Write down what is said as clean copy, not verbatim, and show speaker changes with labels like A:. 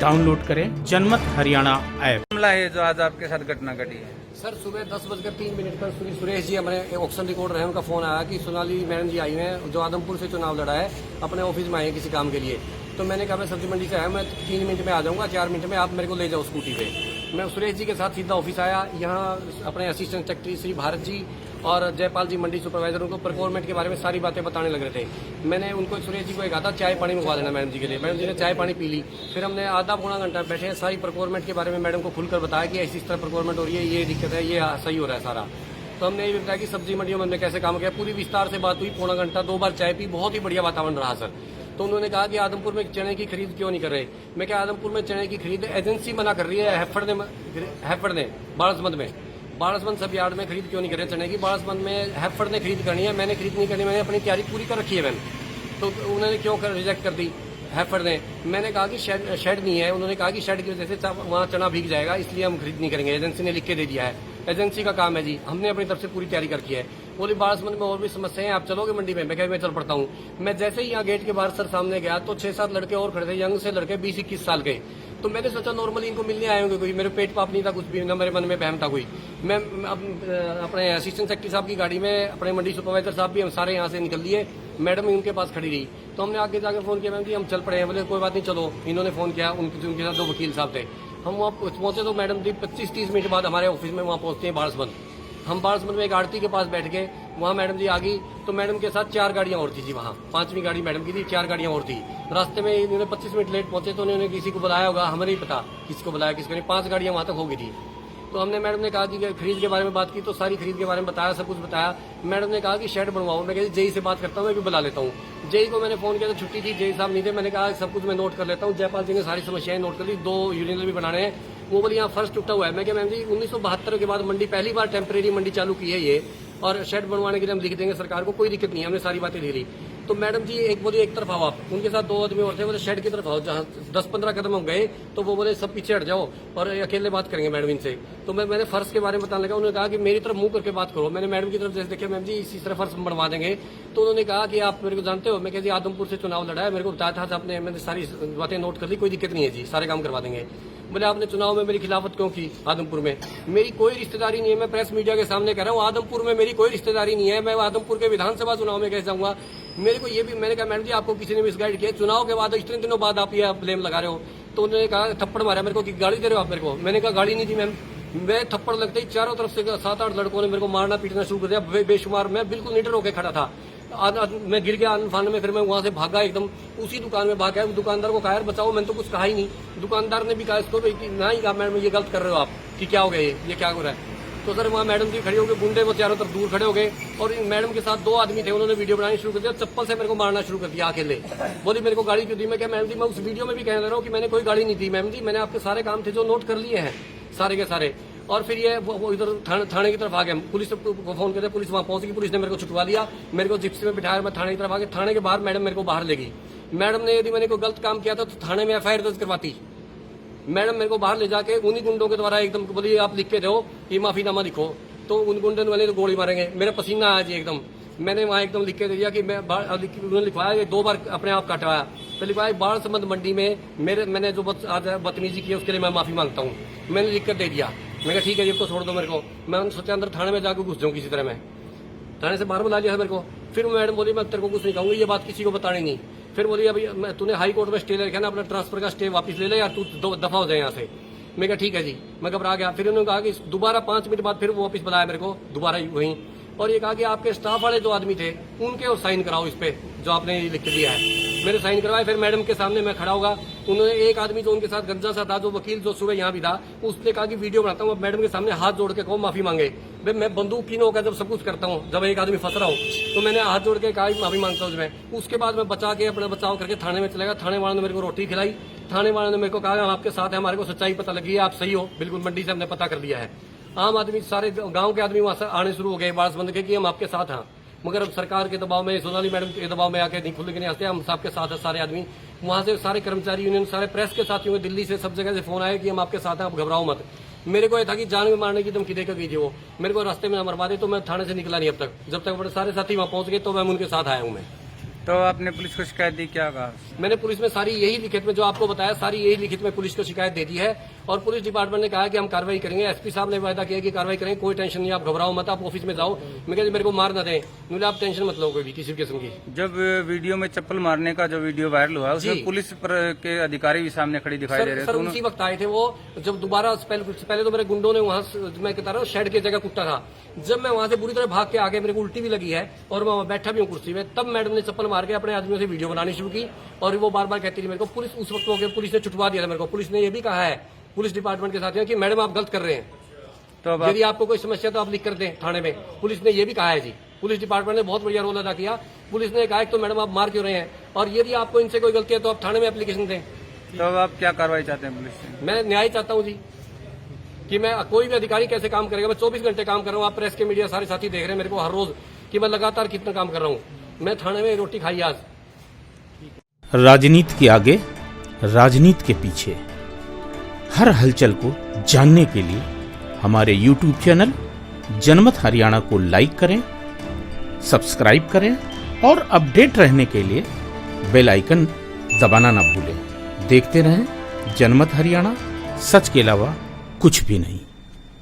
A: Download करें जनमत Haryana app.
B: मामला है जो आज आपके साथ घटना घटी है?
C: सर सुबह 10:03 पर सुरेश जी हमारे ऑक्शन रिकॉर्ड रहे, उनका फोन आया कि सोनाली मैडम जी आई हैं जो आदमपुर से चुनाव लड़ा है, अपने ऑफिस में आए हैं किसी काम के लिए। तो मैंने कहा मैं सब्जी मंडी से आया, मैं 3 मिनट में आ जाऊंगा, 4 मिनट में आप मेरे को ले जाओ स्कूटी पे। मैं सुरेश जी के साथ सीधा ऑफिस आया। यहाँ अपने असिस्टेंट सेक्रेटरी श्री भारत जी और जयपाल जी मंडी सुपरवाइजर उनको प्रोक्योरमेंट के बारे में सारी बातें बताने लग रहे थे। मैंने उनको सुरेश जी को कहा था चाय पानी मंगवा देना मैडम जी के लिए। मैडम जी ने चाय पानी पी ली। फिर हमने आधा पौना घंटा बैठे सारी प्रोक्योरमेंट के बारे में मैडम को खुलकर बताया कि इस तरह प्रोक्योरमेंट हो रही है, ये दिक्कत है, ये सही हो रहा है सारा। तो हमने ये भी बताया कि सब्जी मंडियों में हमने कैसे काम किया, पूरी विस्तार से बात हुई। पौना घंटा 2 बार चाय पी, बहुत ही बढ़िया वातावरण रहा सर। तो उन्होंने कहा कि आदमपुर में चने की खरीद क्यों नहीं कर रहे। मैं क्या आदमपुर में चने की खरीद एजेंसी मना कर रही है, हैफर्ड ने बाड़सबंद सब यार्ड में खरीद क्यों नहीं कर रहे चने की। बाड़सबंद में हैफर्ड ने खरीद करनी है, मैंने खरीद नहीं करनी, मैंने अपनी तैयारी पूरी कर रखी है मैंने। तो उन्होंने क्यों रिजेक्ट कर दी हैफर्ड ने। मैंने कहा कि शेड नहीं है। उन्होंने कहा कि शेड की वजह से वहाँ चना भीग जाएगा, इसलिए हम खरीद नहीं करेंगे। एजेंसी ने लिख के दे दिया है, एजेंसी का काम है जी, हमने अपनी तरफ से पूरी तैयारी कर रखी है। बोली बाड़सबंद में और भी समस्या है, आप चलोगे मंडी में? मैं कहा मैं चल पड़ता हूँ। मैं जैसे ही यहाँ गेट के बाहर सर सामने गया तो 6-7 लड़के और खड़े थे, यंग से लड़के 20-21 साल के। तो मैंने सोचा नॉर्मली इनको मिलने आए होंगे कोई, मेरे पेट पाप नहीं था कुछ भी, न मेरे मन में बहम था कोई। मैं अपने असिस्टेंट सेक्रेटरी साहब की गाड़ी में, अपने मंडी सुपरवाइजर साहब भी हम सारे यहाँ से निकल लिए। मैडम उनके पास खड़ी रही। तो हमने आगे जाकर फोन किया, मैम जी हम चल पड़े हैं। बोले कोई बात नहीं चलो। इन्होंने फोन किया, उनके साथ 2 वकील साहब थे। हम वहाँ पहुंचे तो मैडम जी 25-30 मिनट बाद हमारे ऑफिस में वहाँ पहुंचते हैं बाड़सबंद। हम बाड़सबंद में एक आड़ती के पास बैठ गए, वहाँ मैडम जी आ गई। तो मैडम के साथ 4 गाड़ियां और थी जी, वहाँ 5वीं गाड़ी मैडम की थी, 4 गाड़ियां और थी। रास्ते में इन्होंने 25 मिनट लेट पहुंचे तो उन्होंने किसी को बुलाया होगा, हमें नहीं पता किसको बुलाया किसको नहीं। 5 गाड़ियां वहाँ तक हो गई थी। तो हमने मैडम ने कहा जी खरीद के बारे में बात की, तो सारी खरीद के बारे में बताया, सब कुछ बताया। मैडम ने कहा कि शेड बनवाओ। मैं कहा जेई से बात करता हूँ, मैं भी बुला लेता हूँ। जेई को मैंने फोन किया तो छुट्टी थी, जेई साहब नहीं थे। मैंने कहा सब कुछ मैं नोट कर लेता हूँ। जयपाल जी ने सारी समस्याएं नोट कर ली, 2 यूरिनल भी बनाने हैं। वो बोली यहाँ फर्स्ट टूटा हुआ है। मैं क्या मैम जी 1972 के बाद मंडी पहली बार टेम्परेरी मंडी चालू की है ये, और शेड बनवाने के लिए हम लिख देंगे सरकार को, कोई दिक्कत नहीं है। हमने सारी बातें ले ली। तो मैडम जी एक बोली एक तरफ आओ आप, उनके साथ 2 आदमी और थे, बोले शेड की तरफ आओ। जहाँ 10-15 कदम हम गए तो वो बोले सब पीछे हट जाओ और अकेले बात करेंगे मैडम इनसे। तो मैंने फर्श के बारे में बताने लगा। उन्होंने कहा कि मेरी तरफ मुंह करके बात करो। मैंने मैडम की तरफ जैसे देखा, मैम जी इसी तरह फर्श बनवा देंगे। तो उन्होंने कहा कि आप मेरे को जानते हो? मैं कहा जी आदमपुर से चुनाव लड़ा है, मेरे को बताया था आपने, मैंने सारी बातें नोट कर ली, कोई दिक्कत नहीं है जी, सारे काम करवा देंगे। बोले आपने चुनाव में मेरी खिलाफत क्यों की आदमपुर में? मेरी कोई रिश्तेदारी नहीं है, मैं प्रेस मीडिया के सामने कह रहा हूँ, आदमपुर में मेरी कोई रिश्तेदारी नहीं है। मैं आदमपुर के विधानसभा चुनाव में कैसे जाऊंगा? मेरे को ये भी, मैंने कहा मैडम जी आपको किसी ने मिसगाइड किया, चुनाव के बाद इतने दिनों बाद आप ये ब्लेम लगा रहे हो। तो उन्होंने कहा थप्पड़ मारा मेरे को कि गाड़ी दे रहे हो आप मेरे को। मैंने कहा गाड़ी नहीं दी मैम। मैं थप्पड़ लगते ही चारों तरफ से 7-8 लड़कों ने मेरे को मारना पीटना शुरू कर दिया, बेशुमार। मैं बिल्कुल निडर होकर खड़ा था, मैं गिर गया अनफान में। फिर मैं वहां से भागा, एकदम उसी दुकान में भागा। दुकानदार को कहा यार बचाओ, मैंने तो कुछ कहा ही नहीं। दुकानदार ने भी कहा इसको ना ही कहा मैडम ये गलत कर रहे हो आप, कि क्या हो गया ये क्या हो रहा है। तो सर वहाँ मैडम जी खड़ी हो गए, गुंडे वो चारों तरफ दूर खड़े हो गए। और मैडम के साथ 2 आदमी थे, उन्होंने वीडियो बनानी शुरू कर दिया, चप्पल से मेरे को मारना शुरू कर दिया अकेले। बोली मेरे को गाड़ी क्यों दी? मैं क्या मैडम जी मैं उस वीडियो में भी कह रहा हूँ कि मैंने कोई गाड़ी नहीं दी मैम जी, मैंने आपके सारे काम थे जो नोट कर लिए हैं सारे के सारे। और फिर ये वो इधर थाने की तरफ आ गए। पुलिस को फोन करते, पुलिस वहाँ पहुंच गई, पुलिस ने मेरे को छुटवा लिया, मेरे को जिप्सी में बिठाया, मैं थाने की तरफ आ गया। थाने के बाहर मैडम मेरे को बाहर ले गई। मैडम ने यदि मैंने कोई गलत काम किया था तो थाने में FIR दर्ज करवाती। मैडम मेरे को बाहर ले जाके उन्हीं गुंडों के द्वारा एकदम बोली आप लिख के दो, ये माफीनामा लिखो। तो उन गुंडों वाले तो गोली मारेंगे, मेरा पसीना आया जी एकदम। मैंने वहाँ एकदम लिख के दे दिया कि मैं उन्होंने लिखवाया 2 बार अपने आप कटवाया। तो लिखवाया बाड़सबंद मंडी में मैंने जो बदतमीजी की उसके लिए मैं माफी मांगता हूँ, मैंने लिख कर दे दिया। मैं कहा ठीक है ये तो छोड़ दो मेरे को। मैं सोचा अंदर थाने में जाकर घुस जाऊँ किसी तरह। मैं थाने से बाहर बुला लिया मेरे को। फिर मैडम बोली मैं तेरे को कुछ नहीं कहूँगी, ये बात किसी को बतानी नहीं। फिर बोली अभी तूने हाई कोर्ट में स्टे ले रखा ना, अपना ट्रांसफर का स्टे वापस ले ले यार, तू दफा हो जाए यहाँ से। मैं कहा ठीक है जी, मैं घबरा गया। फिर उन्होंने कहा कि दोबारा 5 मिनट बाद फिर वो वापस बुलाया मेरे को दोबारा वहीं, और ये कहा कि आपके स्टाफ वाले 2 आदमी थे उनके और साइन कराओ इस पे जो आपने लिख के दिया है। मेरे साइन करवाए। फिर मैडम के सामने मैं खड़ा होगा। उन्होंने एक आदमी जो उनके साथ गंजा सा था, जो वकील जो सुबह यहाँ भी था, उसने कहा कि वीडियो बनाता हूँ, मैडम के सामने हाथ जोड़ के कहो माफी मांगे। मैं बंदूकीन होकर जब सब कुछ करता हूँ, जब एक आदमी फंस रहा हो तो मैंने हाथ जोड़ के कहा माफी मांगता हूँ मैं। उसके बाद मैं बचा के अपना बचाव करके थाने में चला गया। थाने वालों ने मेरे को रोटी खिलाई। थाने वालों ने मेरे को कहा हम आपके साथ हैं, हमारे को सच्चाई पता लगी है, आप सही हो बिल्कुल, मंडी से हमने पता कर लिया है। आम आदमी सारे गांव के आदमी वहां से आने शुरू हो गए बाड़सबंद के कि हम आपके साथ हैं। मगर अब सरकार के दबाव में, सोनाली मैडम के दबाव में आके नहीं खुल के नहीं आते, हम सबके साथ हैं सारे आदमी। वहां से सारे कर्मचारी यूनियन, सारे प्रेस के साथियों, दिल्ली से सब जगह से फोन आए कि हम आपके साथ हैं, आप घबराओ मत। मेरे को ये था कि जान में मारने की धमकी देकर गई थी वो, मेरे को रास्ते में न मरवा दे। तो मैं थाने से निकला नहीं अब तक, जब तक बड़े सारे साथी वहां पहुंच गए तो मैं उनके साथ आया हूं मैं।
B: तो आपने पुलिस को शिकायत दी, क्या कहा?
C: मैंने पुलिस में सारी यही लिखित में जो आपको बताया, सारी यही लिखित में पुलिस को शिकायत दे दी है और पुलिस डिपार्टमेंट ने कहा है कि हम कार्रवाई करेंगे। एसपी साहब ने वायदा किया कि कार्रवाई करेंगे, कोई टेंशन नहीं, आप घबराओ मत, आप ऑफिस में जाओ। मैं कहती मेरे को मार ना दें, बोले आप टेंशन मत लो कोई भी किसी किस्म की।
B: जब वीडियो में चप्पल मारने का जो वीडियो वायरल हुआ उसमें
C: जी।
B: पुलिस के अधिकारी भी सामने खड़ी दिखाई दे रहे
C: सर
B: तो
C: उसी वक्त आए थे वो, जब दोबारा पहले तो मेरे गुंडों ने वहां मैं कहता रहा हूँ शेड की जगह कुत्ता था। जब मैं वहां से बुरी तरह भाग के आ गया, मेरे को उल्टी भी लगी है और मैं वहां बैठा भी हूँ कुर्सी में, तब मैडम ने चप्पल मार के अपने आदमियों से वीडियो बनानी शुरू की और वो बार बार कहती रही मेरे को। पुलिस उस वक्त हो गया, पुलिस ने छुटवा दिया था मेरे को। पुलिस ने ये भी कहा है पुलिस डिपार्टमेंट के साथियों कि मैडम आप गलत कर रहे हैं,
B: तो अब
C: यदि आपको कोई समस्या तो आप लिख कर दें थाने में। पुलिस ने ये भी कहा है जी, पुलिस डिपार्टमेंट ने बहुत बढ़िया रोल अदा किया। पुलिस ने कहा तो मैडम आप मार क्यों रहे हैं और यदि आपको इनसे कोई गलती है तो आप थाने में एप्लीकेशन दें।
B: तो अब आप क्या कार्रवाई चाहते हैं पुलिस से?
C: मैं न्याय चाहता हूँ जी कि मैं कोई भी अधिकारी कैसे काम करेगा। मैं 24 घंटे काम कर रहा हूँ, आप प्रेस के मीडिया सारे साथी देख रहे हैं मेरे को हर रोज कि मैं लगातार कितना काम कर रहा हूँ। मैं थाने में रोटी खाई आज।
A: राजनीति के आगे, राजनीति के पीछे, हर हलचल को जानने के लिए हमारे YouTube चैनल जनमत हरियाणा को लाइक करें, सब्सक्राइब करें और अपडेट रहने के लिए बेल आइकन दबाना ना भूलें। देखते रहें जनमत हरियाणा, सच के अलावा कुछ भी नहीं।